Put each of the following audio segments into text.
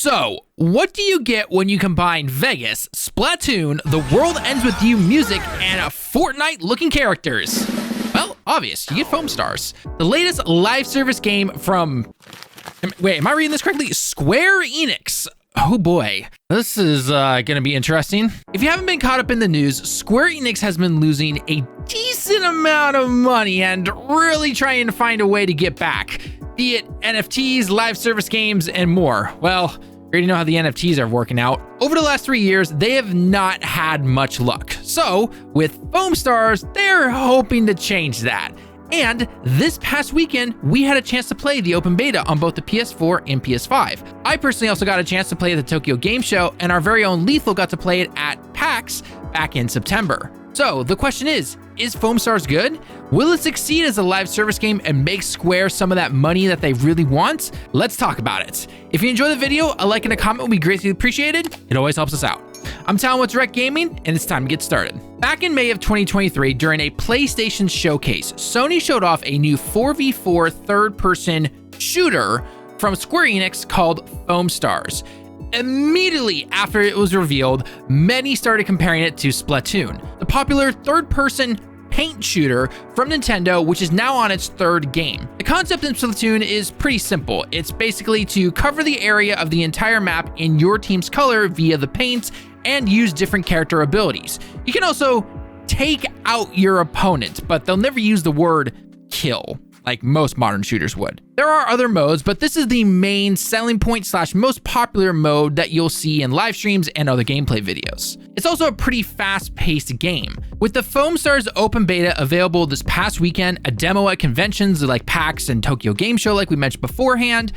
So, what do you get when you combine Vegas, Splatoon, The World Ends With You music, and Fortnite-looking characters? Well, obvious, you get Foamstars, the latest live service game from, wait, am I reading this correctly? Square Enix. Oh boy, this is gonna be interesting. If you haven't been caught up in the news, Square Enix has been losing a decent amount of money and really trying to find a way to get back, be it NFTs, live service games, and more. Well, we already know how the NFTs are working out. Over the last 3 years, they have not had much luck. So with Foamstars, they're hoping to change that. And this past weekend, we had a chance to play the open beta on both the PS4 and PS5. I personally also got a chance to play at the Tokyo Game Show, and our very own Lethal got to play it at PAX back in September. So the question is Foamstars good? Will it succeed as a live service game and make Square some of that money that they really want? Let's talk about it. If you enjoy the video, a like and a comment would be greatly appreciated. It always helps us out. I'm Tallen with Direct Gaming, and it's time to get started. Back in May of 2023, during a PlayStation showcase, Sony showed off a new 4v4 third-person shooter from Square Enix called Foamstars. Immediately after it was revealed, many started comparing it to Splatoon, the popular third-person paint shooter from Nintendo, which is now on its third game. The concept in Splatoon is pretty simple. It's basically to cover the area of the entire map in your team's color via the paint and use different character abilities. You can also take out your opponent, but they'll never use the word kill like most modern shooters would. There are other modes, but this is the main selling point / most popular mode that you'll see in live streams and other gameplay videos. It's also a pretty fast-paced game. With the Foamstars open beta available this past weekend, a demo at conventions like PAX and Tokyo Game Show like we mentioned beforehand,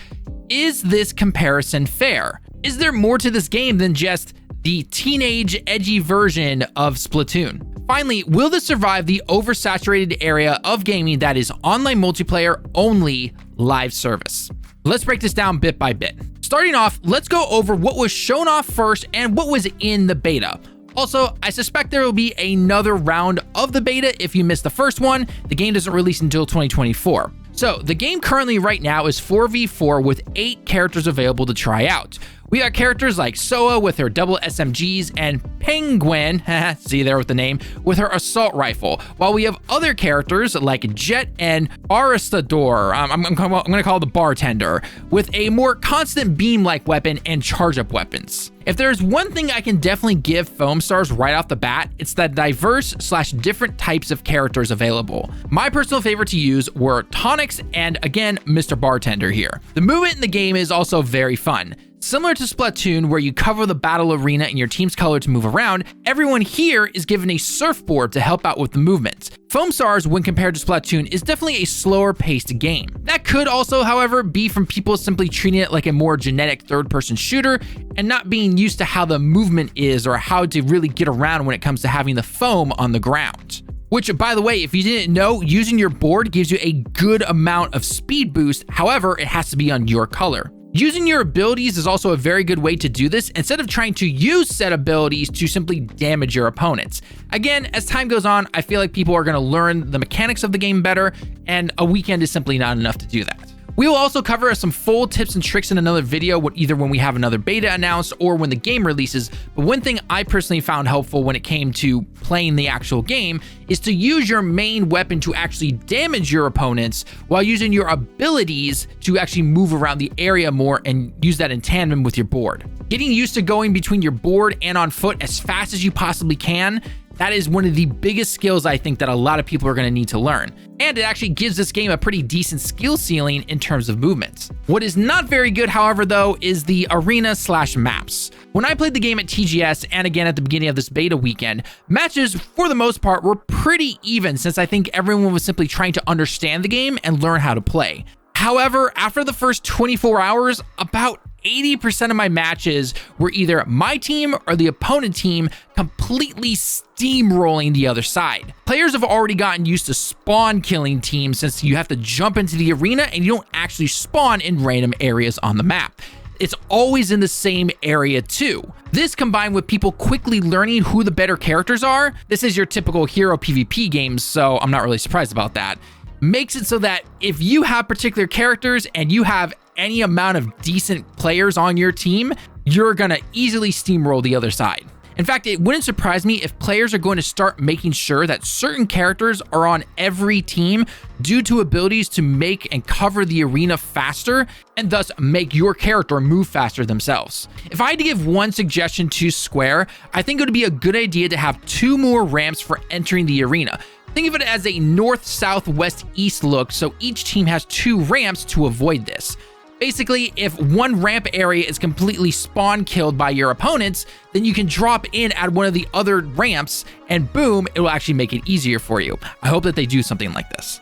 is this comparison fair? Is there more to this game than just the teenage edgy version of Splatoon? Finally, will this survive the oversaturated area of gaming that is online multiplayer only live service? Let's break this down bit by bit. Starting off, let's go over what was shown off first and what was in the beta. Also, I suspect there will be another round of the beta if you missed the first one. The game doesn't release until 2024. So the game currently right now is 4v4 with 8 characters available to try out. We got characters like Soa with her double SMGs and Penguin, see there with the name, with her assault rifle, while we have other characters like Jet and Aristador, I'm gonna call it the bartender, with a more constant beam-like weapon and charge-up weapons. If there's one thing I can definitely give Foamstars right off the bat, it's the diverse / different types of characters available. My personal favorite to use were Tonics and, again, Mr. Bartender here. The movement in the game is also very fun. Similar to Splatoon, where you cover the battle arena in your team's color to move around, everyone here is given a surfboard to help out with the movements. Foamstars, when compared to Splatoon, is definitely a slower-paced game. That could also, however, be from people simply treating it like a more genetic third-person shooter and not being used to how the movement is or how to really get around when it comes to having the foam on the ground. Which, by the way, if you didn't know, using your board gives you a good amount of speed boost. However, it has to be on your color. Using your abilities is also a very good way to do this instead of trying to use said abilities to simply damage your opponents. Again, as time goes on, I feel like people are going to learn the mechanics of the game better, and a weekend is simply not enough to do that. We will also cover some full tips and tricks in another video, either when we have another beta announced or when the game releases. But one thing I personally found helpful when it came to playing the actual game is to use your main weapon to actually damage your opponents while using your abilities to actually move around the area more and use that in tandem with your board. Getting used to going between your board and on foot as fast as you possibly can, that is one of the biggest skills I think that a lot of people are going to need to learn. And it actually gives this game a pretty decent skill ceiling in terms of movements. What is not very good, however, though, is the arena / maps. When I played the game at TGS and again at the beginning of this beta weekend, matches for the most part were pretty even since I think everyone was simply trying to understand the game and learn how to play. However, after the first 24 hours, about 80% of my matches were either my team or the opponent team completely steamrolling the other side. Players have already gotten used to spawn killing teams since you have to jump into the arena and you don't actually spawn in random areas on the map. It's always in the same area too. This combined with people quickly learning who the better characters are, this is your typical hero PvP games, so I'm not really surprised about that, makes it so that if you have particular characters and you have any amount of decent players on your team, you're gonna easily steamroll the other side. In fact, it wouldn't surprise me if players are going to start making sure that certain characters are on every team due to abilities to make and cover the arena faster, and thus make your character move faster themselves. If I had to give one suggestion to Square, I think it would be a good idea to have 2 more ramps for entering the arena. Think of it as a north, south, west, east look, so each team has 2 ramps to avoid this. Basically, if one ramp area is completely spawn killed by your opponents, then you can drop in at one of the other ramps and boom, it will actually make it easier for you. I hope that they do something like this.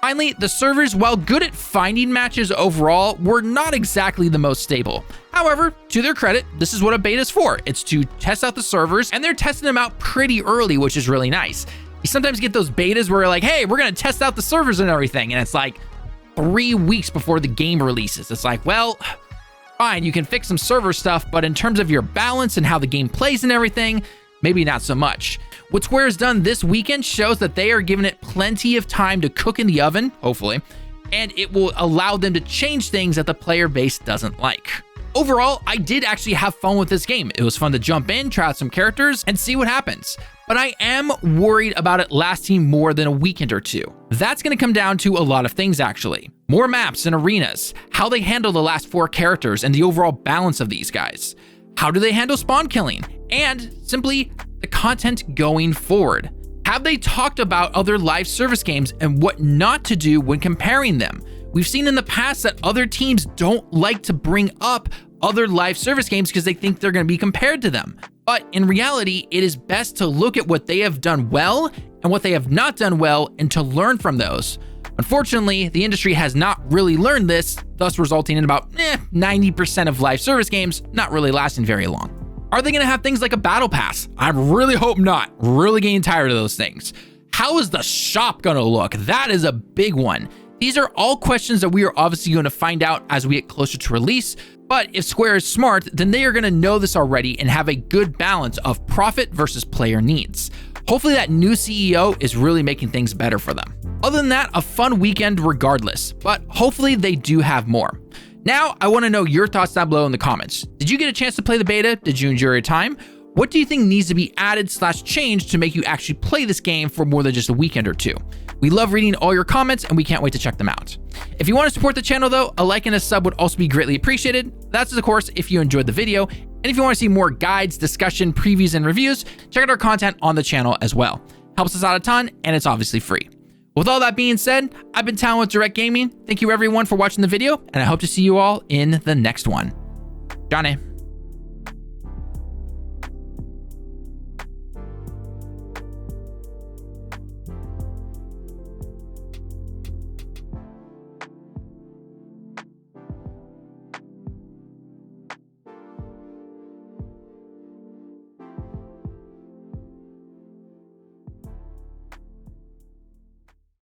Finally, the servers, while good at finding matches overall, were not exactly the most stable. However, to their credit, this is what a beta is for. It's to test out the servers, and they're testing them out pretty early, which is really nice. You sometimes get those betas where you're like, hey, we're gonna test out the servers and everything, and it's like 3 weeks before the game releases. It's like, well, fine, you can fix some server stuff, but in terms of your balance and how the game plays and everything, maybe not so much. What Square has done this weekend shows that they are giving it plenty of time to cook in the oven, hopefully, and it will allow them to change things that the player base doesn't like. Overall, I did actually have fun with this game. It was fun to jump in, try out some characters, and see what happens. But I am worried about it lasting more than a weekend or 2. That's going to come down to a lot of things, actually. More maps and arenas, how they handle the last 4 characters and the overall balance of these guys. How do they handle spawn killing? And simply the content going forward. Have they talked about other live service games and what not to do when comparing them? We've seen in the past that other teams don't like to bring up other live service games because they think they're going to be compared to them. But in reality, it is best to look at what they have done well and what they have not done well and to learn from those. Unfortunately, the industry has not really learned this, thus resulting in about 90% of live service games not really lasting very long. Are they going to have things like a battle pass? I really hope not. Really getting tired of those things. How is the shop going to look? That is a big one. These are all questions that we are obviously going to find out as we get closer to release, but if Square is smart, then they are going to know this already and have a good balance of profit versus player needs. Hopefully that new CEO is really making things better for them. Other than that, a fun weekend regardless, but hopefully they do have more. Now, I want to know your thoughts down below in the comments. Did you get a chance to play the beta? Did you enjoy your time? What do you think needs to be added/changed to make you actually play this game for more than just a weekend or 2? We love reading all your comments and we can't wait to check them out. If you want to support the channel though, a like and a sub would also be greatly appreciated. That's of course if you enjoyed the video. And if you want to see more guides, discussion, previews, and reviews, check out our content on the channel as well. Helps us out a ton and it's obviously free. With all that being said, I've been Tallen with Direct Gaming. Thank you everyone for watching the video and I hope to see you all in the next one. Johnny.